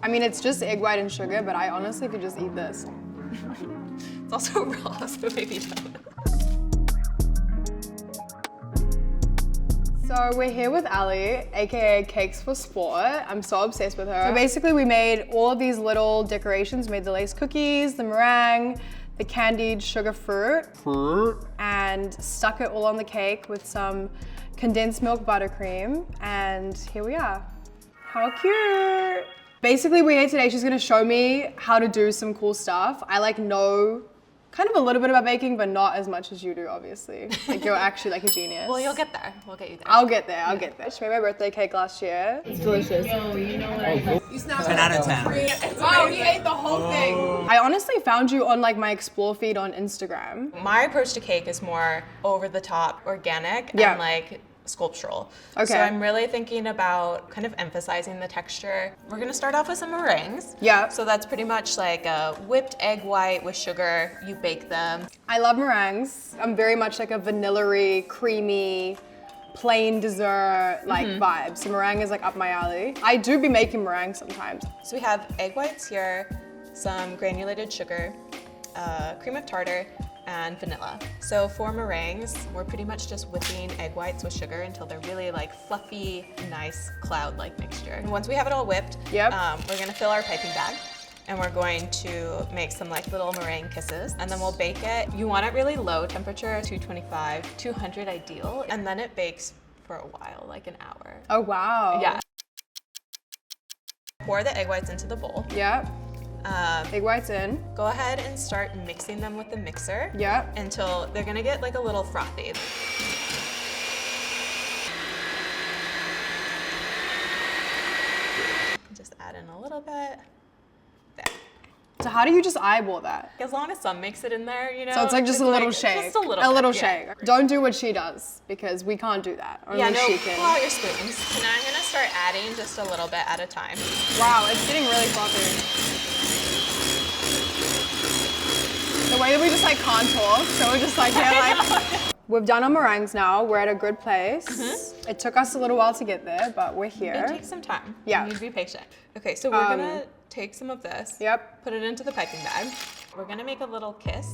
I mean, it's just egg white and sugar, but I honestly could just eat this. It's also raw, so maybe don't. So we're here with Alli, aka Cakes for Sport. I'm so obsessed with her. So basically we made all of these little decorations, made the lace cookies, the meringue, the candied sugar fruit, and stuck it all on the cake with some condensed milk buttercream, and here we are. How cute. Basically we're here today, she's gonna show me how to do some cool stuff. I like know kind of a little bit about baking, but not as much as you do, obviously. Like you're actually like a genius. Well, you'll get there. We'll get you there. I'll get there, I'll get there. She made my birthday cake last year. It's delicious. Yo, you know what? You 10 out of 10. Wow, he ate the whole thing. I honestly found you on like my explore feed on Instagram. My approach to cake is more over the top, organic, Yeah. and like sculptural. Okay. So I'm really thinking about kind of emphasizing the texture. We're gonna start off with some meringues. Yeah. So that's pretty much like a whipped egg white with sugar. You bake them. I love meringues. I'm very much like a vanilla-y, creamy, plain dessert like vibe. So meringue is like up my alley. I do be making meringue sometimes. So we have egg whites here, some granulated sugar, cream of tartar, and vanilla. So for meringues, we're pretty much just whipping egg whites with sugar until they're really like fluffy, nice cloud-like mixture. And once we have it all whipped, Yep. We're gonna fill our piping bag, and we're going to make some like little meringue kisses, and then we'll bake it. You want it really low temperature, 225, 200 ideal, and then it bakes for a while, like an hour. Oh wow. Yeah. Pour the egg whites into the bowl. Yep. Egg whites in. Go ahead and start mixing them with the mixer. Yep. Until they're gonna get like a little frothy. Just add in a little bit. There. So how do you just eyeball that? As long as some makes it in there, you know. So it's like just a little shake. Just a little. A little bit, yeah. shake. Don't do what she does because we can't do that. Only Yeah, no, she pull can. out your spoons. So now I'm gonna start adding just a little bit at a time. Wow, it's getting really frothy. The way that we just like can't talk, so we're just like, yeah, like. We've done our meringues now, we're at a good place. It took us a little while to get there, but we're here. It takes some time. Yeah. You need to be patient. Okay, so we're gonna take some of this. Yep. Put it into the piping bag. We're gonna make a little kiss,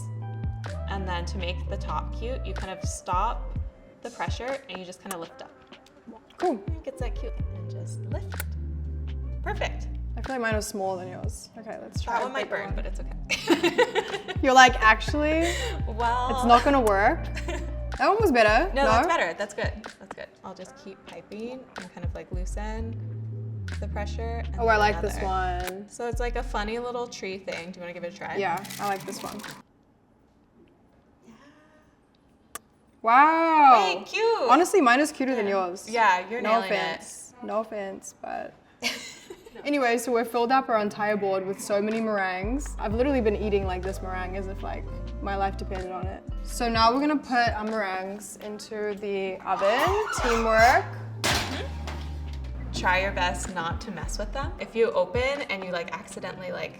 and then to make the top cute, you kind of stop the pressure and you just kind of lift up. Cool. It gets that cute, and just lift. Perfect. I feel like mine was smaller than yours. Okay, let's try. That one might burn, but it's okay. You're like, actually, Well, it's not gonna work. That one was better. No, that's better. That's good. That's good. I'll just keep piping and kind of like loosen the pressure. And Oh, I then like this another. one. So it's like a funny little tree thing. Do you want to give it a try? Yeah, I like this one. Wow. Hey, cute. Honestly, mine is cuter than yours. Yeah, you're No nailing offense. No offense, but. Anyway, so we've filled up our entire board with so many meringues. I've literally been eating like this meringue as if like my life depended on it. So now we're gonna put our meringues into the oven. Teamwork. Try your best not to mess with them. If you open and you like accidentally like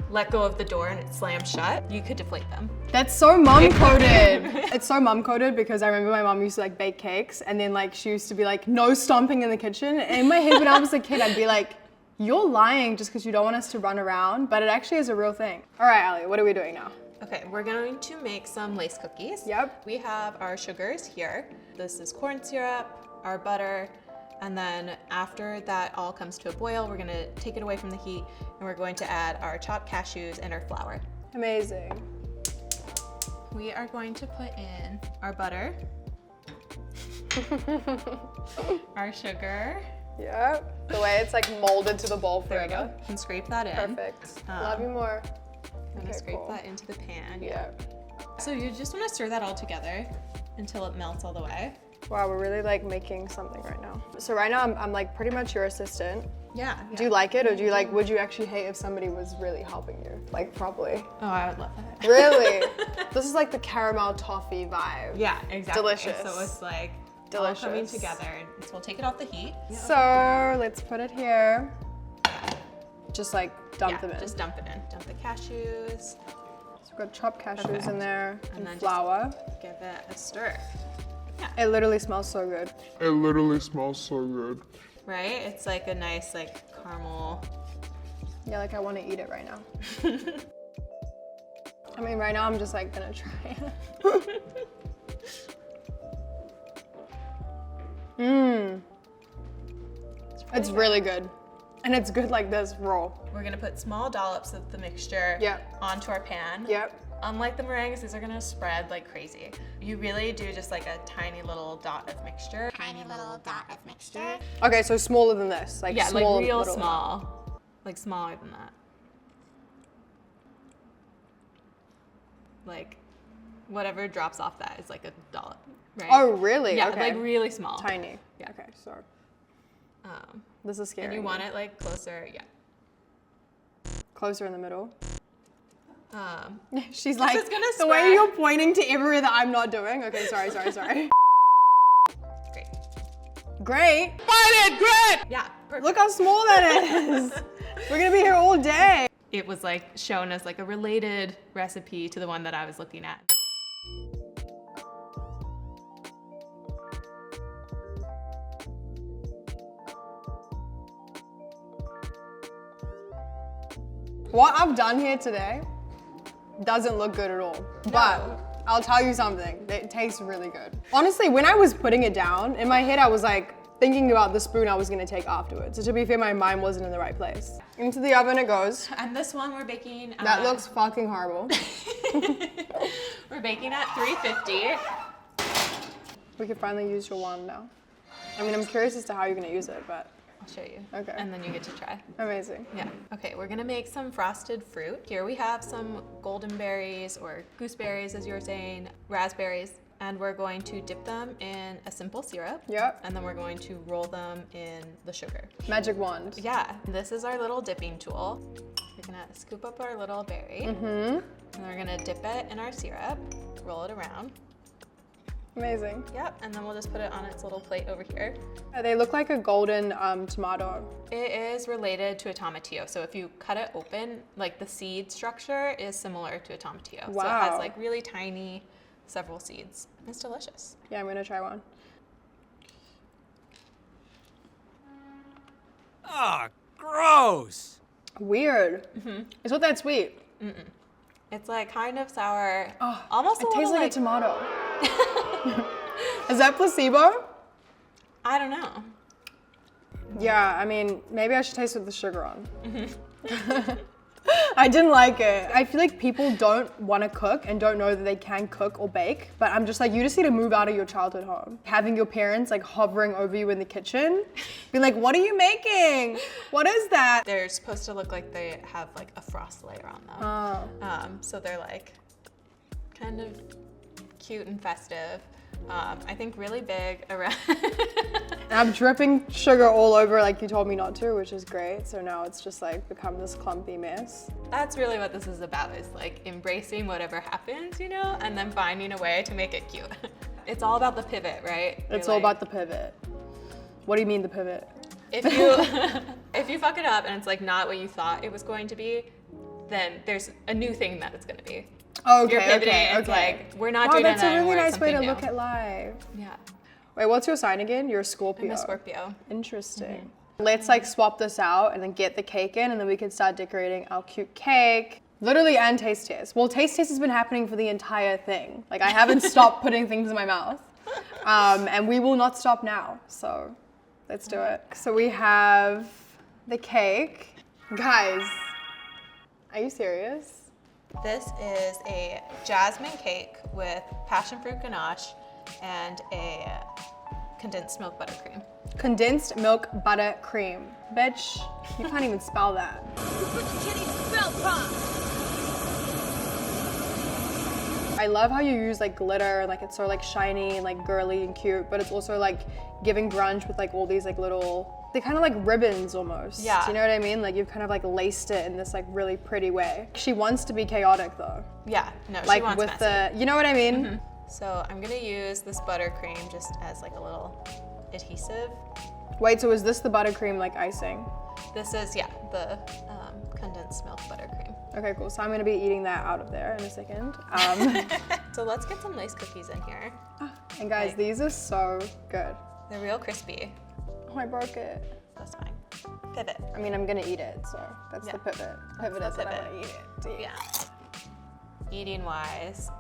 let go of the door and it slams shut, you could deflate them. That's so mom-coded. It's so mom-coded because I remember my mom used to like bake cakes and then like she used to be like, no stomping in the kitchen. And in my head when I was a kid, I'd be like, you're lying just because you don't want us to run around, but it actually is a real thing. All right, Alli, what are we doing now? Okay, we're going to make some lace cookies. Yep. We have our sugars here. This is corn syrup, our butter, and then after that all comes to a boil, we're gonna take it away from the heat and we're going to add our chopped cashews and our flour. Amazing. We are going to put in our butter, our sugar. Yep. The way it's like molded to the bowl There we forever. go. And scrape that in. Perfect. Love you more. I'm gonna Okay, scrape cool. that into the pan. Yeah. So you just want to stir that all together until it melts all the way. Wow, we're really like making something right now. So right now I'm like pretty much your assistant. Yeah. Do you like it or do you like, would you actually hate if somebody was really helping you? Like probably. Oh, I would love that. Really? This is like the caramel toffee vibe. Yeah, exactly. Delicious. So it's like Delicious. all coming together. So we'll take it off the heat. So let's put it here. Just like dump them in. Just dump it in. Dump the cashews. So we've got chopped cashews Perfect. in there And then and just- flour. Give it a stir. It literally smells so good. It literally smells so good. Right? It's like a nice like caramel Yeah, like I want to eat it right now. I mean, right now I'm just like gonna try it. Mmm. It's really good. And it's good like this, raw. We're gonna put small dollops of the mixture onto our pan. Yep. Unlike the meringues, these are gonna spread like crazy. You really do just like a tiny little dot of mixture. Tiny little dot of mixture. Okay, so smaller than this, like yeah, small, like real little. small, like smaller than that. Like whatever drops off that is like a dollop, right? Oh, really? Yeah, okay. like really small. Tiny. Yeah. Okay, so this is scary. And you want it like closer, yeah. Closer in the middle. She's this like, is gonna the way spread. you're pointing to everywhere that I'm not doing. Okay, sorry. Great. Great. Yeah, perfect. Look how small that is. We're gonna be here all day. It was like shown as like a related recipe to the one that I was looking at. What I've done here today doesn't look good at all. But I'll tell you something, it tastes really good. Honestly, when I was putting it down, in my head I was like thinking about the spoon I was gonna take afterwards. So to be fair, my mind wasn't in the right place. Into the oven it goes. And this one we're baking at... That looks fucking horrible. We're baking at 350. We could finally use your wand now. I mean, I'm curious as to how you're gonna use it, but. I'll show you. Okay. And then you get to try. Amazing. Yeah. Okay, we're gonna make some frosted fruit. Here we have some golden berries or gooseberries, as you were saying, raspberries, and we're going to dip them in a simple syrup. Yep. And then we're going to roll them in the sugar. Magic wand. Yeah, this is our little dipping tool. We're gonna scoop up our little berry. And we're gonna dip it in our syrup, roll it around. Amazing. Yep, and then we'll just put it on its little plate over here. They look like a golden tomato. It is related to a tomatillo. So if you cut it open, like the seed structure is similar to a tomatillo. Wow. So it has like really tiny, several seeds. It's delicious. Yeah, I'm gonna try one. Ah, gross. Weird. It's not that sweet. It's like kind of sour, Oh, almost it a tastes little like a tomato. Is that placebo? I don't know. Yeah, I mean, maybe I should taste with the sugar on. I didn't like it. I feel like people don't want to cook and don't know that they can cook or bake, but I'm just like, you just need to move out of your childhood home. Having your parents like hovering over you in the kitchen, being like, what are you making? What is that? They're supposed to look like they have like a frost layer on them. So they're like kind of cute and festive. I think really big around. And I'm dripping sugar all over like you told me not to, which is great. So now it's just like become this clumpy mess. That's really what this is about, is like embracing whatever happens, you know, and then finding a way to make it cute. It's all about the pivot, right? It's all about the pivot. What do you mean the pivot? If you if you fuck it up and it's like not what you thought it was going to be, then there's a new thing that it's going to be. Okay, You're pivoting. okay. It's like we're not Wow, doing that's it a really anymore. It's nice way to something look new. at life. Yeah. Wait, what's your sign again? You're a Scorpio. I'm a Scorpio. Interesting. Let's like swap this out and then get the cake in, and then we can start decorating our cute cake. Literally, and taste test. Well, taste test has been happening for the entire thing. Like I haven't stopped putting things in my mouth. And we will not stop now. So let's do it. So we have the cake. Guys, are you serious? This is a jasmine cake with passion fruit ganache and a condensed milk buttercream. Condensed milk butter cream. Bitch, you can't even spell that. I love how you use like glitter and like it's so like shiny and like girly and cute, but it's also like giving grunge with like all these like little, they're kind of like ribbons almost. Yeah. Do you know what I mean? Like you've kind of like laced it in this like really pretty way. She wants to be chaotic though. Yeah, no, Like she wants with messy. the, you know what I mean? So I'm gonna use this buttercream just as like a little adhesive. Wait, so is this the buttercream like icing? This is, yeah, the condensed milk buttercream. Okay, cool. So I'm gonna be eating that out of there in a second. So let's get some lace cookies in here. And guys, these are so good. They're real crispy. Oh, I broke it. That's fine. Pivot. I mean, I'm gonna eat it, so that's Yeah. the pivot. Pivot That's is the that I'm pivot. gonna eat it. Yeah. Eating wise,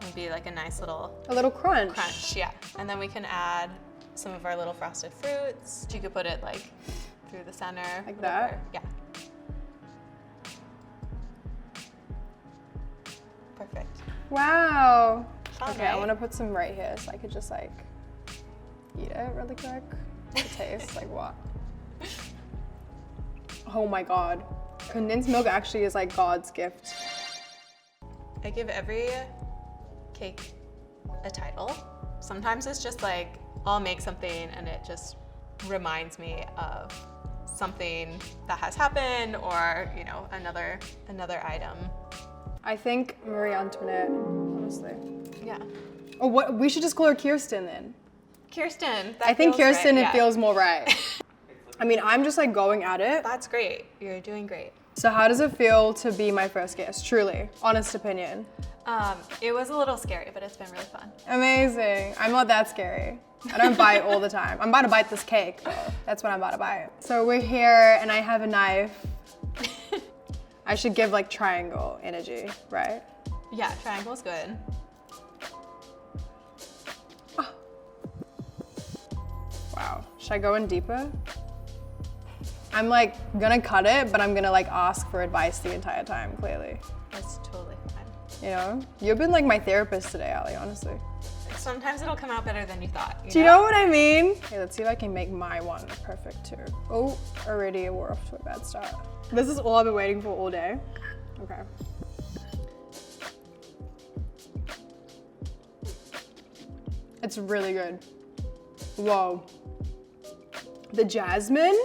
would be like a nice little A little crunch. crunch, yeah. And then we can add some of our little frosted fruits. You could put it like through the center. Like that? whatever. Yeah. Perfect. Wow. Fun, Okay, I right? want to put some right here so I could just like eat it really quick. The taste, like what? Oh my god. Condensed milk actually is like God's gift. I give every cake a title. Sometimes it's just like I'll make something and it just reminds me of something that has happened or, you know, another item. I think Marie Antoinette, honestly. Yeah. Oh, what? We should just call her Kirsten then. Kirsten. I think feels Kirsten, right, it yeah. feels more right. I mean, I'm just like going at it. That's great. You're doing great. So how does it feel to be my first guest? Truly, honest opinion. It was a little scary, but it's been really fun. Amazing. I'm not that scary. I don't bite all the time. I'm about to bite this cake though. That's what I'm about to bite. So we're here and I have a knife. I should give like triangle energy, right? Yeah, triangle's good. Wow. Should I go in deeper? I'm like gonna cut it, but I'm gonna like ask for advice the entire time, clearly. That's totally fine. You know? You've been like my therapist today, Alli, honestly. Sometimes it'll come out better than you thought. Do you know what I mean? Okay, let's see if I can make my one perfect too. Oh, already we're off to a bad start. This is all I've been waiting for all day. Okay. It's really good. Whoa. The jasmine?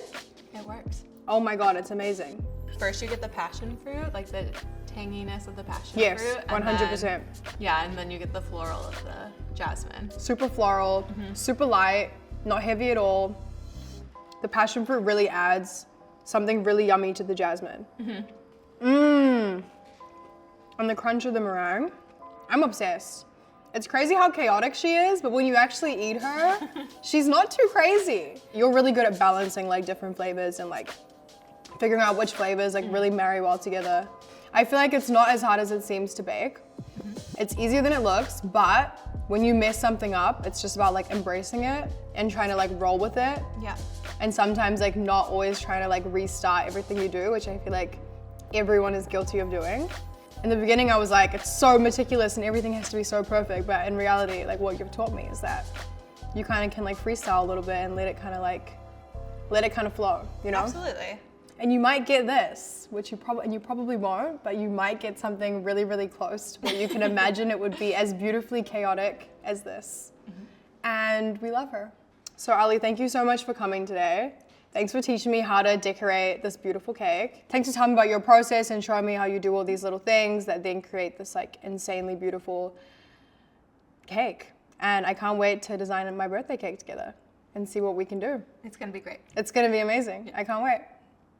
It works. Oh my God, it's amazing. First you get the passion fruit, like the tanginess of the passion Yes, fruit. and 100%. then- yeah, and then you get the floral of the jasmine. Super floral, super light, not heavy at all. The passion fruit really adds something really yummy to the jasmine. Mmm. And the crunch of the meringue. I'm obsessed. It's crazy how chaotic she is, but when you actually eat her, she's not too crazy. You're really good at balancing like different flavors and like figuring out which flavors like really marry well together. I feel like it's not as hard as it seems to bake. It's easier than it looks, but when you mess something up, it's just about like embracing it and trying to like roll with it. Yeah. And sometimes like not always trying to like restart everything you do, which I feel like everyone is guilty of doing. In the beginning I was like, it's so meticulous and everything has to be so perfect, but in reality, like what you've taught me is that you kind of can like freestyle a little bit and let it kind of flow, you know? Absolutely. And you might get this, which you probably won't, but you might get something really, really close to what you can imagine it would be as beautifully chaotic as this. And we love her. So Alli, thank you so much for coming today. Thanks for teaching me how to decorate this beautiful cake. Thanks for telling me about your process and showing me how you do all these little things that then create this like insanely beautiful cake. And I can't wait to design my birthday cake together and see what we can do. It's gonna be great. It's gonna be amazing. I can't wait.